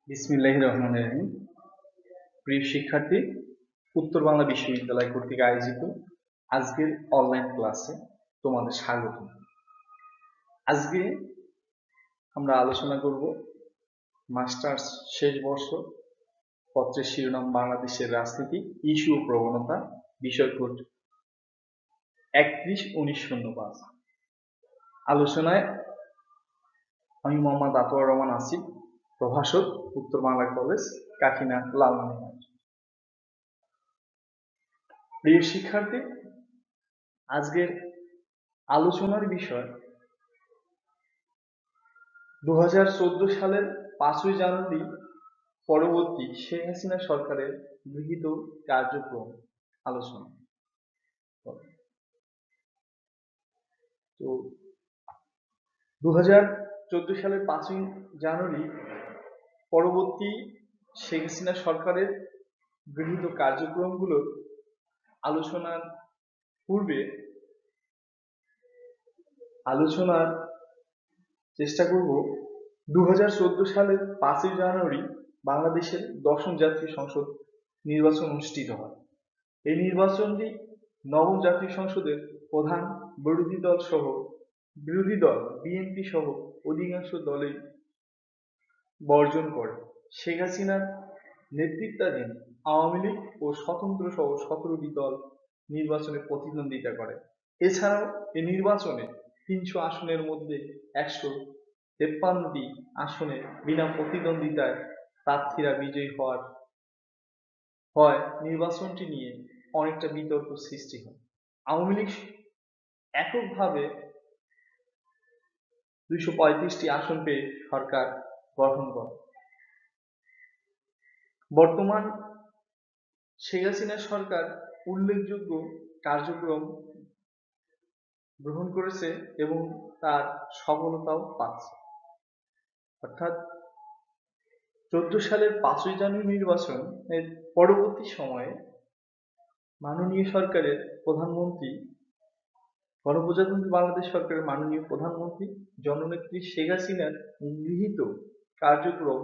বিসমিল্লাহির রহমানির রহিম। প্রিয় শিক্ষার্থী, উত্তর বাংলা বিশ্ববিদ্যালয় কর্তৃক আয়োজিত আজকের অনলাইন ক্লাসে তোমাদের স্বাগত। আজকে আমরা আলোচনা করব মাস্টার্স শেষ বর্ষ পত্রের শিরোনাম বাংলাদেশের রাজনীতি, ইস্যু ও প্রবণতা, বিষয় কোড 31-1905। আলোচনায় আমি মোহাম্মদ আতোয়ার রহমান আসিফ, প্রভাষক, উত্তর বাংলা কলেজ, কাকিনা, লালমনিরহাট। প্রিয় শিক্ষার্থী, আজকের আলোচনার বিষয় 2014 সালের 5ই জানুয়ারি পরবর্তী শেখ হাসিনা সরকারের গৃহীত কার্যক্রম আলোচনা। তো 2014 সালের 5ই জানুয়ারি পরবর্তী শেখ হাসিনা সরকারের গৃহীত কার্যক্রমগুলোর আলোচনার পূর্বে আলোচনার চেষ্টা করব 2014 সালের 5ই জানুয়ারি বাংলাদেশের 10ম জাতীয় সংসদ নির্বাচন অনুষ্ঠিত হয়। এই নির্বাচনটি নবম জাতীয় সংসদের প্রধান বিরোধী দল বিএনপি সহ অধিকাংশ দলই বর্জন করে। শেখ হাসিনার নেতৃত্বাধীন আওয়ামী লীগ ও স্বতন্ত্র সহ 17টি দল নির্বাচনে প্রতিদ্বন্দ্বিতা করে। এছাড়াও এই নির্বাচনে 300 আসনের মধ্যে 153টি আসনে বিনা প্রতিদ্বন্দ্বিতায় প্রার্থীরা বিজয়ী হয়। নির্বাচনটি নিয়ে অনেকটা বিতর্ক সৃষ্টি হয়। আওয়ামী লীগ এককভাবে 235টি আসন পেয়ে সরকার গঠন করে। বর্তমান শেখ হাসিনা সরকার উল্লেখযোগ্য কার্যক্রম গ্রহণ করেছে এবং তার সফলতাও পাচ্ছে। অর্থাৎ 14 সালের 5ই জানুয়ারি নির্বাচন এর পরবর্তী সময়ে মাননীয় সরকারের প্রধানমন্ত্রী, গণপ্রজাতন্ত্রী বাংলাদেশ সরকারের মাননীয় প্রধানমন্ত্রী জননেত্রী শেখ হাসিনার গৃহীত কার্যক্রম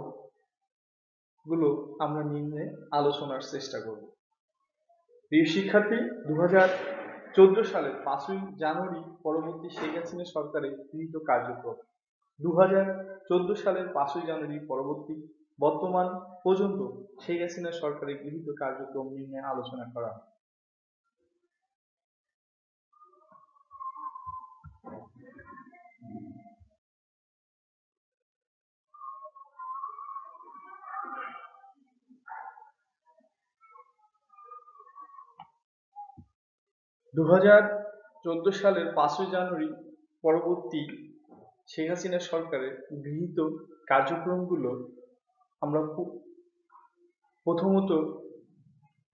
গুলো আমরা নিম্নে আলোচনার চেষ্টা করব। প্রিয় শিক্ষার্থী, 2014 সালের 5ই জানুয়ারি পরবর্তী শেখ হাসিনা সরকারের গৃহীত কার্যক্রম। 2014 সালের 5ই জানুয়ারি পরবর্তী বর্তমান পর্যন্ত শেখ হাসিনা সরকারের গৃহীত কার্যক্রম নিয়ে আলোচনা করা হয়। দু 2014 সালের 5ই জানুয়ারি পরবর্তী শেখ হাসিনা সরকারের গৃহীত কার্যক্রমগুলো আমরা প্রথমত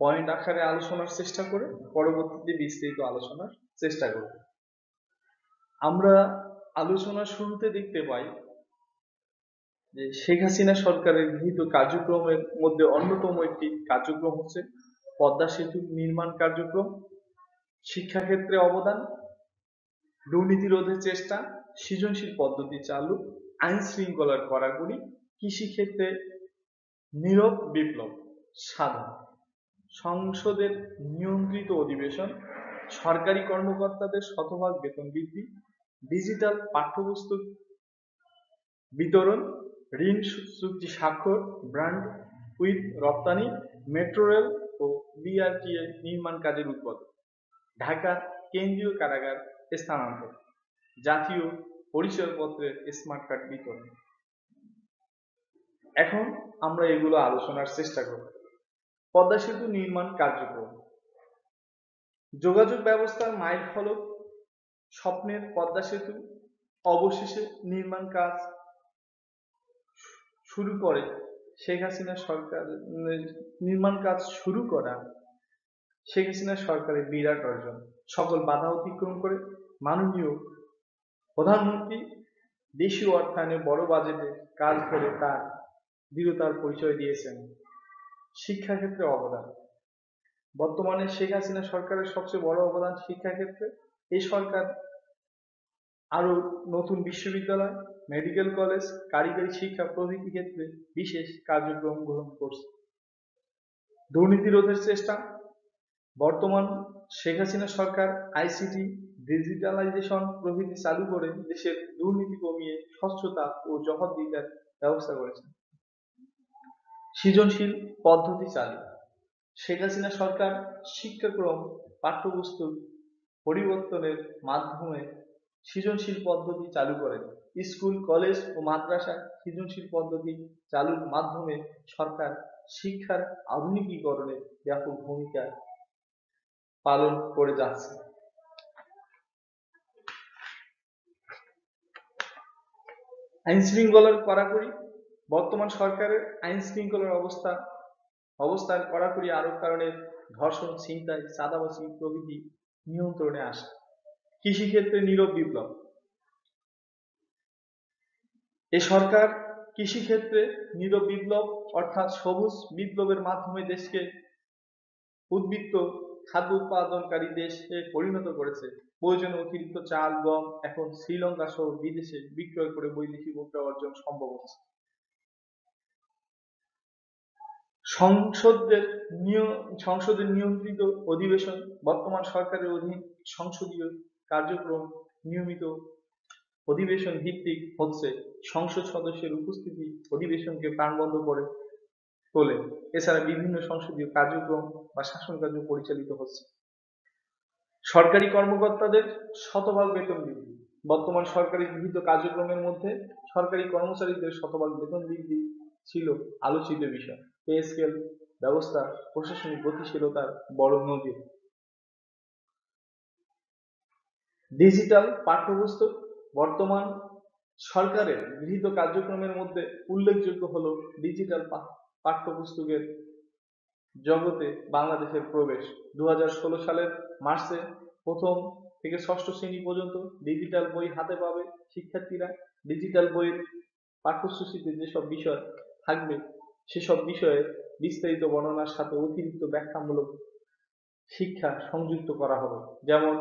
পয়েন্ট আকারে আলোচনার চেষ্টা করে পরবর্তীতে বিস্তারিত আলোচনার চেষ্টা করব। আমরা আলোচনার শুরুতে দেখতে পাই যে শেখ হাসিনা সরকারের গৃহীত কার্যক্রমের মধ্যে অন্যতম একটি কার্যক্রম হচ্ছে পদ্মা সেতু নির্মাণ কার্যক্রম, শিক্ষাক্ষেত্রে অবদান, দুর্নীতি রোধের চেষ্টা, সৃজনশীল পদ্ধতি চালু, আইন শৃঙ্খলার কড়াকড়ি, কৃষিক্ষেত্রে নীরব বিপ্লব সাধন, সংসদের নিয়ন্ত্রিত অধিবেশন, সরকারি কর্মকর্তাদের শতভাগ বেতন বৃদ্ধি, ডিজিটাল পাঠ্যপুস্তক বিতরণ, ঋণ চুক্তি স্বাক্ষর, ব্র্যান্ড উইথ রপ্তানি, মেট্রো রেল ও বিআরটিএ নির্মাণ কাজের উদ্বোধন, ঢাকা কেন্দ্রীয় কারাগার স্থানান্তর, জাতীয় পরিচয়পত্রের স্মার্ট কার্ড বিতরণ। এখন আমরা এগুলো আলোচনার চেষ্টা করব। পদ্মা সেতু নির্মাণ কার্যক্রম, যোগাযোগ ব্যবস্থার মাইল ফলক স্বপ্নের পদ্মা সেতু অবশেষে নির্মাণ কাজ শুরু করে শেখ হাসিনা সরকার। নির্মাণ কাজ শুরু করা শেখ হাসিনা সরকারের বিরাট অর্জন। সকল বাধা অতিক্রম করে মাননীয় প্রধানমন্ত্রী দেশীয় অর্থায়নে বড় বাজেটে কাজ করে তার দৃঢ়তার পরিচয় দিয়েছেন। শিক্ষাক্ষেত্রে অবদান, বর্তমানে শেখ হাসিনা সরকারের সবচেয়ে বড় অবদান শিক্ষাক্ষেত্রে। এই সরকার আরো নতুন বিশ্ববিদ্যালয়, মেডিকেল কলেজ, কারিগরি শিক্ষা প্রভৃতি ক্ষেত্রে বিশেষ কার্যক্রম গ্রহণ করছে। দুর্নীতি রোধের চেষ্টা। বর্তমান শেখ হাসিনা সরকার আইসিটি, ডিজিটালাইজেশন প্রভৃতি চালু করে দেশের দুর্নীতি কমিয়ে স্বচ্ছতা ও জবাবদিহিতার ব্যবস্থা করেছে। সৃজনশীল পদ্ধতি চালু। শেখ হাসিনা সরকার শিক্ষাক্রম, পাঠ্যপুস্তক পরিবর্তনের মাধ্যমে সৃজনশীল পদ্ধতি চালু করেন। স্কুল, কলেজ ও মাদ্রাসায় সৃজনশীল পদ্ধতি চালুর মাধ্যমে সরকার শিক্ষার আধুনিকীকরণে ব্যাপক ভূমিকা পালন করে যাচ্ছে। আইন শৃঙ্খলার কড়াকড়ি। বর্তমান সরকারের আইন শৃঙ্খলার অবস্থার কড়াকড়ি আরোপ কারণে ধর্ষণ, ছিনতাই, চাঁদাবাজি প্রভৃতি নিয়ন্ত্রণে আসে। কৃষিক্ষেত্রে নীরব বিপ্লব। এ সরকার কৃষিক্ষেত্রে নীরব বিপ্লব অর্থাৎ সবুজ বিপ্লবের মাধ্যমে দেশকে উদ্বৃত্ত খাদ্য উৎপাদনকারী দেশে পরিণত করেছে। প্রয়োজনে অতিরিক্ত চাল, গম এখন শ্রীলঙ্কা সহ বিদেশে বিক্রয় করে বৈদেশিক মুদ্রা অর্জন সম্ভব হচ্ছে। সংসদের নিয়ন্ত্রিত অধিবেশন। বর্তমান সরকারের অধীন সংসদীয় কার্যক্রম নিয়মিত অধিবেশন ভিত্তিক হচ্ছে। সংসদ সদস্যের উপস্থিতি অধিবেশনকে প্রাণবন্ত করে তোলে। এছাড়া বিভিন্ন সংসদীয় কার্যক্রম বা শাসন কার্য পরিচালিত হচ্ছে। সরকারি কর্মকর্তাদের শতভাগ বেতন বৃদ্ধি। বর্তমান সরকারি গৃহীত কার্যক্রমের মধ্যে সরকারি কর্মচারীদের শতভাগ বেতন বৃদ্ধি ছিল আলোচিত বিষয়। পে স্কেল ব্যবস্থা প্রশাসনিক গতিশীলতার বড় নজির। ডিজিটাল পাঠ্যপুস্তক। বর্তমান সরকারের গৃহীত কার্যক্রমের মধ্যে উল্লেখযোগ্য হলো ডিজিটাল পাঠ্যপুস্তকের জগতে বাংলাদেশের প্রবেশ। 2016 সালের মার্চে প্রথম থেকে ষষ্ঠ শ্রেণী পর্যন্ত ডিজিটাল বই হাতে পাবে শিক্ষার্থীরা। ডিজিটাল বইয়ের পাঠ্যসূচিতে যেসব বিষয় থাকবে সেসব বিষয়ে বিস্তারিত বর্ণনার সাথে অতিরিক্ত ব্যাখ্যামূলক শিক্ষা সংযুক্ত করা হবে। যেমন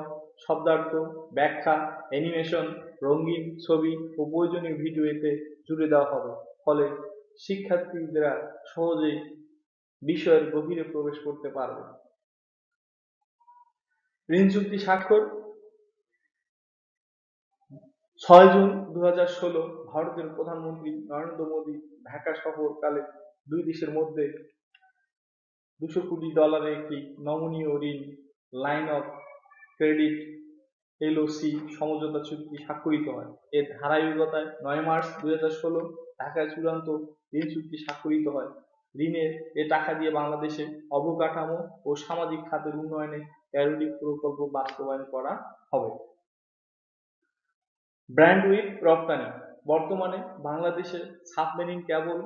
শব্দার্থ, ব্যাখ্যা, অ্যানিমেশন, রঙিন ছবি ও প্রয়োজনীয় ভিডিও এতে জুড়ে দেওয়া হবে। ফলে শিক্ষার্থীরা সহজেই বিষয়ের গভীরে প্রবেশ করতে পারবে। ঋণ চুক্তি স্বাক্ষর। 6 জুন 2016 ভারতের প্রধানমন্ত্রী নরেন্দ্র মোদী ঢাকা সফরকালে দুই দেশের মধ্যে $200 কোটি একটি নমনীয় ঋণ লাইন অফ ক্রেডিট এলওসি সমঝোতা চুক্তি স্বাক্ষরিত হয়। এর ধারাবাহিকতায় 9 মার্চ 2016 ঢাকায় চূড়ান্ত ঋণ চুক্তি স্বাক্ষরিত হয়। ঋণের এ টাকা দিয়ে বাংলাদেশে অবকাঠামো ও সামাজিক খাতের উন্নয়নে 13টি প্রকল্প বাস্তবায়ন করা হবে। ব্যান্ডউইথ রপ্তানি। বর্তমানে বাংলাদেশে submarine cable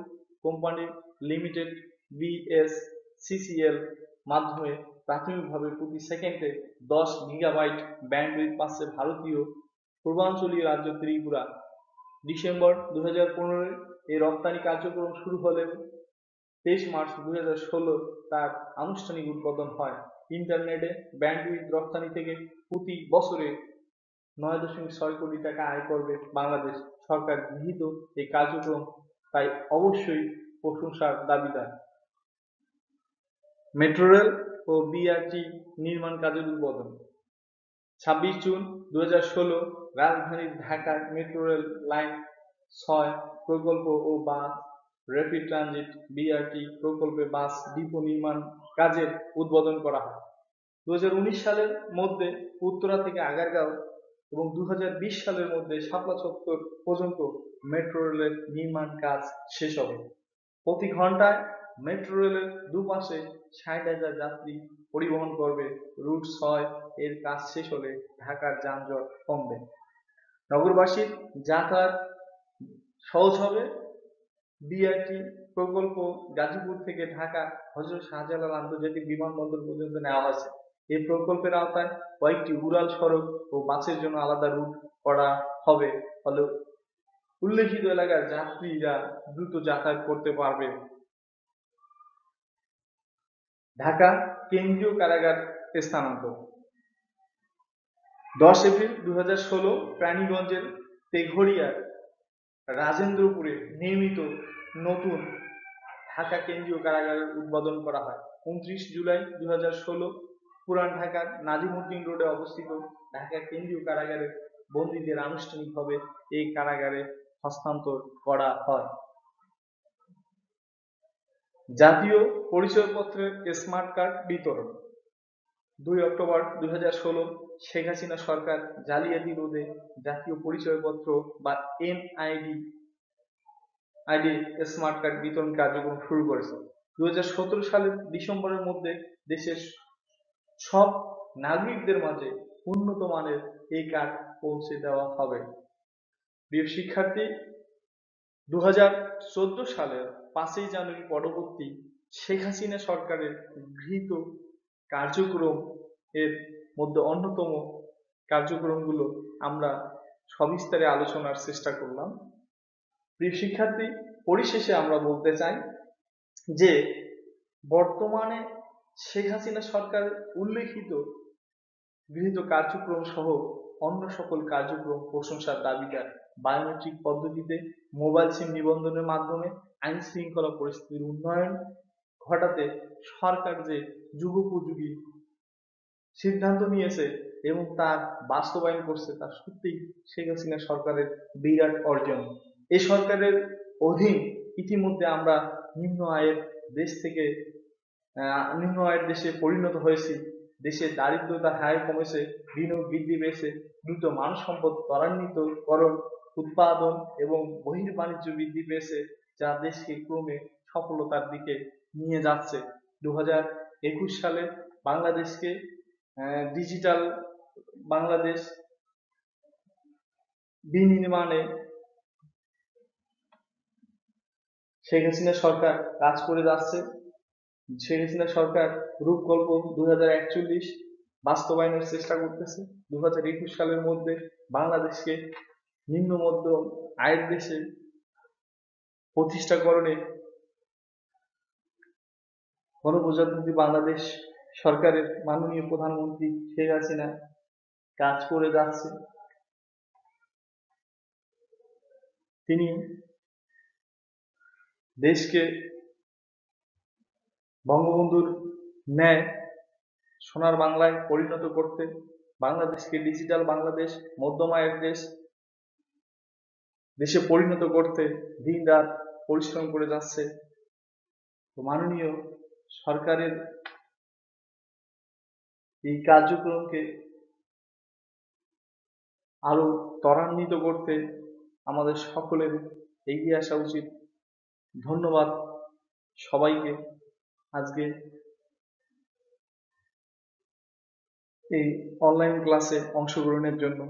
company limited BSCCL মাধ্যমে প্রাথমিকভাবে প্রতি সেকেন্ডে 10 গিগাবাইট ব্যান্ডউইথ পাচ্ছে ভারতীয় পূর্বাঞ্চলীয় রাজ্য ত্রিপুরা। ডিসেম্বর 2015 এই রপ্তানি কার্যক্রম শুরু হলেও 23 মার্চ 2016 তার আনুষ্ঠানিক উদ্বোধন হয়। ইন্টারনেটে ব্যান্ডউইথ রপ্তানি থেকে প্রতি বছরে 9.6 কোটি টাকা আয় করবে বাংলাদেশ। সরকার গৃহীত এই কার্যক্রম তাই অবশ্যই প্রশংসার দাবিদার। মেট্রো রেল ও বিআরটি নির্মাণ কাজের উদ্বোধন। 26 জুন 2016 রাজধানী ঢাকায় মেট্রো রেল লাইন 6 প্রকল্প ও বাস র্যাপিড ট্রানজিট বিআরটি প্রকল্পে বাস ডিপো নির্মাণ কাজের উদ্বোধন করা হয়। 2019 সালের মধ্যে উত্তরা থেকে আগারগাঁও এবং 2020 সালের মধ্যে শাপলা চত্বর পর্যন্ত মেট্রো রেলের নির্মাণ কাজ শেষ হবে। প্রতি ঘন্টায় মেট্রো রেলের দুপাশে 60,000 যাত্রী পরিবহন করবে রুট 6 এর কাজ শেষ হলে ঢাকার যানজট কমবে, নগরবাসীর যাতায়াত সহজ হবে। বিআরটি প্রকল্প গাজীপুর থেকে ঢাকা হযরত শাহজালাল আন্তর্জাতিক বিমানবন্দর পর্যন্ত নেওয়া হয়েছে। এই প্রকল্পের আওতায় কয়েকটি উড়াল সড়ক ও বাসের জন্য আলাদা রুট করা হবে, ফলে উল্লেখিত এলাকার যাত্রীরা দ্রুত যাতায়াত করতে পারবে। ঢাকা কেন্দ্রীয় কারাগার স্থানান্তর। 10 এপ্রিল 2016 প্রাণীগঞ্জের তেঘরিয়ার রাজেন্দ্রপুরে নির্মিত নতুন ঢাকা কেন্দ্রীয় কারাগারের উদ্বোধন করা হয় 29 জুলাই 2016। পুরান ঢাকার নাজিমউদ্দিন রোডে অবস্থিত ঢাকা কেন্দ্রীয় কারাগারের বন্দীদের আনুষ্ঠানিকভাবে এই কারাগারে হস্তান্তর করা হয়। জাতীয় পরিচয়পত্রের স্মার্ট কার্ড বিতরণ 2 অক্টোবর 2016 শেখ হাসিনা সরকার জালিয়াতি রোধে জাতীয় পরিচয়পত্র বা এনআইডি স্মার্ট কার্ড বিতরণ কার্যক্রম শুরু করেছে। 2017 সালের ডিসেম্বরের মধ্যে দেশের সব নাগরিকদের মাঝে উন্নত মানের এই কার্ড পৌঁছে দেওয়া হবে। প্রিয় শিক্ষার্থী, 2014 সালের 5ই জানুয়ারি পরবর্তী শেখ হাসিনা সরকারের গৃহীত কার্যক্রম এর মধ্যে অন্যতম কার্যক্রমগুলো আমরা সবিস্তারে আলোচনার চেষ্টা করলাম। প্রিয় শিক্ষার্থী, পরিশেষে আমরা বলতে চাই যে বর্তমানে শেখ হাসিনা সরকারের উল্লেখিত গৃহীত কার্যক্রম সহ অন্য সকল কার্যক্রম প্রশংসার দাবিদার। বায়োমেট্রিক পদ্ধতিতে মোবাইল সিম নিবন্ধনের মাধ্যমে আইন শৃঙ্খলা পরিস্থিতির উন্নয়ন ঘটাতে সরকার যে যুগোপযোগী সিদ্ধান্ত নিয়েছে এবং তার বাস্তবায়ন করছে, তা সত্যিই শেখ হাসিনা সরকারের বিরাট অর্জন। এই সরকারের অধীন ইতিমধ্যে আমরা নিম্ন আয়ের দেশে পরিণত হয়েছি। দেশের দারিদ্রতার হার কমেছে, বিনিয়োগ বৃদ্ধি পেয়েছে, দ্রুত মানব সম্পদ ত্বরান্বিতকরণ, উৎপাদন এবং বহির্বাণিজ্য বৃদ্ধি পেয়েছে, যা দেশকে ক্রমে সফলতার দিকে নিয়ে যাচ্ছে। 2021 সালে বাংলাদেশকে ডিজিটাল বাংলাদেশ বিনির্মাণে শেখ হাসিনা সরকার কাজ করে যাচ্ছে। শেখ হাসিনা সরকার রূপকল্প 2041 বাস্তবায়নের চেষ্টা করতেছে। 2021 সালের মধ্যে বাংলাদেশকে নিম্ন মধ্যম আয়ের দেশে প্রতিষ্ঠাকরণে গণপ্রজাতন্ত্রী বাংলাদেশ সরকারের মাননীয় প্রধানমন্ত্রী শেখ হাসিনা কাজ করে যাচ্ছে। তিনি দেশকে বঙ্গবন্ধুর ন্যায় সোনার বাংলায় পরিণত করতে, বাংলাদেশকে ডিজিটাল বাংলাদেশ, মধ্যম আয়ের দেশে পরিণত করতে দিন রাত পরিশ্রম করে যাচ্ছে। তো মাননীয় সরকারের এই কার্যক্রমকে আরো ত্বরান্বিত করতে আমাদের সকলের এগিয়ে আসা উচিত। ধন্যবাদ সবাইকে আজকে এই অনলাইন ক্লাসে অংশগ্রহণের জন্য।